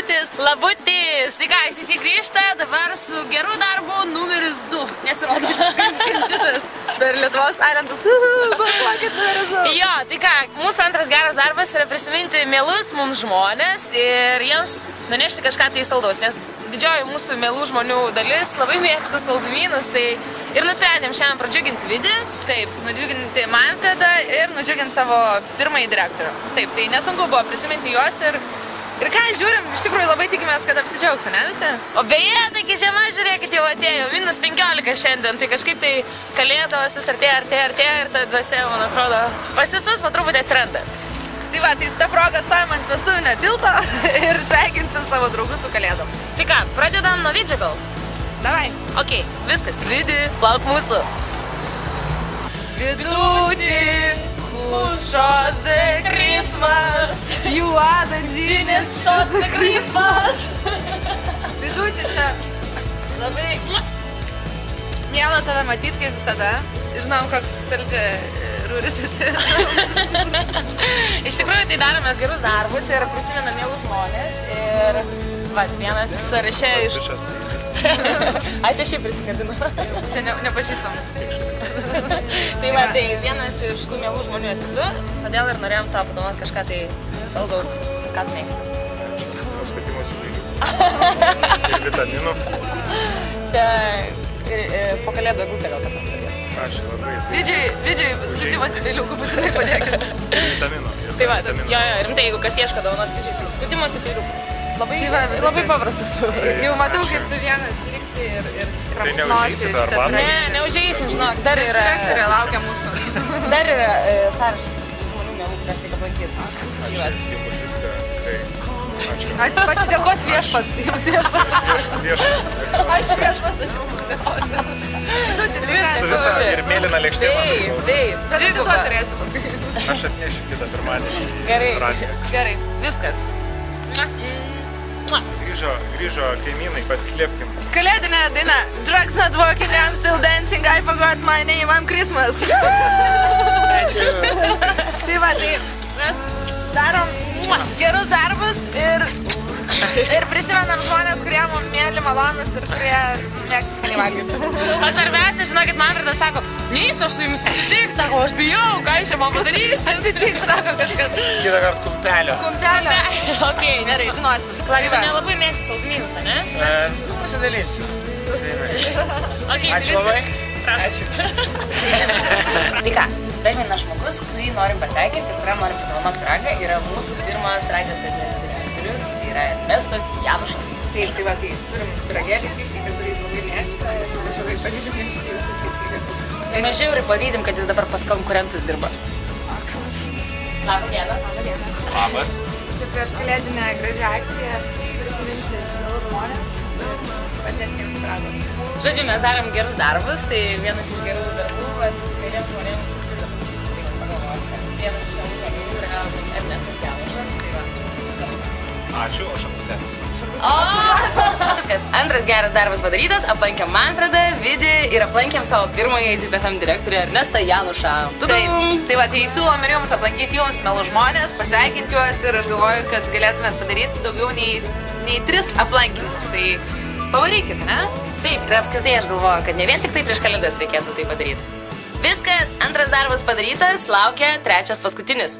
Labutis. Labutis. Tai ką, jis įsigrįžta dabar su geru darbu numeris 2. Nesirodo. Kaip šitas per Lietuvos talentus. Balsuokit numeris 2. Jo, tai ką, mūsų antras geras darbas yra prisiminti mielus mums žmonės ir jiems nunešti kažką tai saldaus, nes didžioji mūsų mielų žmonių dalis labai mėgsta saldumynus, tai ir nusprendėm šiandien pradžiuginti Vidį. Taip, nudžiuginti Manfredą ir nudžiuginti savo pirmąjį direktorių. Taip, tai nesunku buvo prisiminti juos ir ką, žiūrim, iš tikrųjų labai tikimės, kad apsidžiaugs, ne visi? O beje, taigi žiema, žiūrėkit, jau atėjo, -15 šiandien, tai kažkaip tai kalėdos vis artėja ir ta dvasia, man atrodo, pas visus po truputį atsiranda. Tai va, tai ta proga stovim ant vestuvinio tilto ir sveikinsim savo draugus su kalėdom. Tai ką, pradedam nuo Vidžio gal? Davai. Ok, viskas, Vidi, plauk mūsų. Vidutį, who shot the Christmas, you are the genius, shot the Christmas. Vidutį, čia labai miela tave matyti kaip visada. Žinom, koks saldžia rūris esi. Iš tikrųjų, tai daromės gerus darbus ir prisimenam mielus žmonės. Ir va, vienas sąraše iš... Ačiū, aš jį prisikabinu. Čia nepažįstam. Tai va, tai vienas iš tų mielų žmonių esi tu, todėl ir norėjom tau padovanoti kažką tai saldaus. Ką tu mėgsti? Paskutimus ir vitaminų. Čia po kalėdų eglutę gal kas nors padės. Ačiū labai. Vidžiui, skutimas į peiliukų būtinai padėkit. Vitaminų. Tai va, jo, rimtai, jeigu kas ieško dovanos Vidžiui, tai skutimas į peiliukų. Labai paprastas tu. Jau matau, kaip tu vienas liksi ir rapsnosi. neužeisit ar man? Ne, neužeisim, žinok, dar yra... Direktorė laukia mūsų. Dar yra sąrašas žmonių mielų, kurias reikia aplankyti. Ačiū, jums viską tikrai. Ačiū. Atsidėkos viešpats. Jums viešpats. Aš viešpats, aš jums dėkosiu. Su visą ir mėlyną lėkštę man priklauso. Taip, Bet tu dviguba. turėsi paskui. Aš atnešiu kitą pirmadienį. Gerai. Gerai. Viskas. Grįžo kaimynai, pasislėpkim. Kalėdinė daina. Drugs not working, I'm still dancing, I forgot my name, I'm Christmas. Ačiū. Tai va, tai mes darom gerus darbus ir prisimenam žmonės, kurie mums mėly, malonus ir kurie mėgsta skaniai valgyti. O svarbiausia, žinokit, Manfredas sako, neįsiu aš su jums susitikt, sako, aš bijau, ką iš čia man padarysi. Atsitiks, sako kažkas. Kitą kartą kumpelio. Kumpelio. Ok, Gerai, žinosim. Plaki, tu nelabai mėgsi saldumynus, ne? Pasidalysiu. Sveikas. Ok, Ačiū labai. Prašau. Tai ką, dar vienas žmogus, kurį norim pasveikinti ir kuriam norim padovanoti ragą, yra mūsų pirmas radijo stoties direktorius, tai yra Ernestas Janušas. Taip, tai va, tai turim pyragėlį išvyskį, kuriais labai mėgsta ir mažiau ir pavydim, nes jis išvyskį. Mažiau ir pavydim, kad jis dabar pas konkurentus dirba. Labą dieną. Labas. Čia prieš kalėdinę gražią akciją prisiminti žmonės ir atnešti jiems pyragą. Žodžiu, mes darom gerus darbus, tai vienas iš gerų darbų, kad galėtum žmonėms surprizą padaryti. Tai pagalvojom, kad vienas iš gerų žmonių yra Ernestas Janušas, tai va, skambus. Ačiū, o šakutė. Viskas, antras geras darbas padarytas, aplankėm Manfredą, Vidį ir aplankėm savo pirmąjį ZPFM direktorių Ernestą Janušą. Tai va, tai siūlom ir jums aplankyti jums melų žmonės, pasveikinti juos ir aš galvoju, kad galėtumėt padaryti daugiau nei 3 aplankymus. Tai pavarykit, ne? Taip, ir apskritai aš galvoju, kad ne vien tik tai prieš kalėdas reikėtų tai padaryti. Viskas, antras darbas padarytas, laukia trečias paskutinis.